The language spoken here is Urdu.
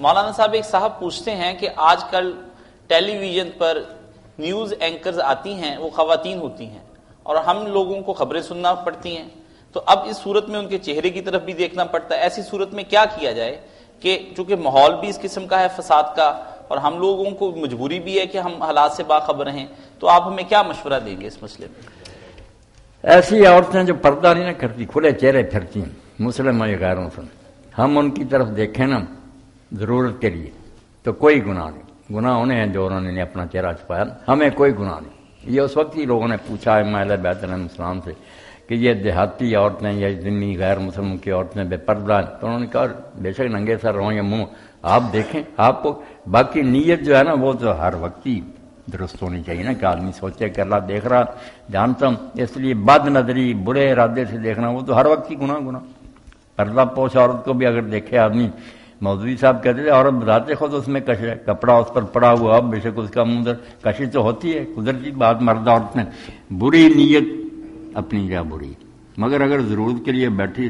مولانا صاحب ایک صاحب پوچھتے ہیں کہ آج کل ٹیلی ویژن پر نیوز اینکرز آتی ہیں، وہ خواتین ہوتی ہیں اور ہم لوگوں کو خبریں سننا پڑتی ہیں، تو اب اس صورت میں ان کے چہرے کی طرف بھی دیکھنا پڑتا ہے. ایسی صورت میں کیا کیا جائے کہ چونکہ ماحول بھی اس قسم کا ہے فساد کا اور ہم لوگوں کو مجبوری بھی ہے کہ ہم حالات سے باخبر ہیں، تو آپ ہمیں کیا مشورہ دیں گے اس مسئلے میں؟ ایسی عورتیں جو پردہ نہیں نہ کرتی، کھلے چہرے پھرتی ہیں، مسلم یا غیر مسلم، ہم ان کی طرف دیکھیں نا ضرورت کے لیے تو کوئی گناہ نہیں. گناہ انہیں ہیں جو انہوں نے اپنا چہرہ چھپایا، ہمیں کوئی گناہ نہیں. یہ اس وقت ہی لوگوں نے پوچھا ہے اہل بیت علیہ السلام سے کہ یہ دیہاتی عورتیں یا ذمی غیر مسلم کی عورتیں بے پردہ ہیں، تو انہوں نے کہا بے شک ننگے سر رہو یا منہ آپ دیکھیں، آپ کو باقی نیت جو ہے نا وہ تو ہر وقت ہی درست ہونی چاہیے نا، کہ آدمی سوچے کہ اللہ دیکھ رہا جانتا ہوں، اس لیے بد نظری برے ارادے سے دیکھنا وہ تو ہر وقت ہی گناہ. پردہ پوش عورت کو بھی اگر دیکھے آدمی، مولوی صاحب کہتے تھے عورت بتاتے خود اس میں کپڑا اس پر پڑا ہوا، اب بے شک اس کا منہ کشش تو ہوتی ہے، قدرتی بات. مرد عورت میں بری نیت اپنی جگہ بری، مگر اگر ضرورت کے لیے بیٹھی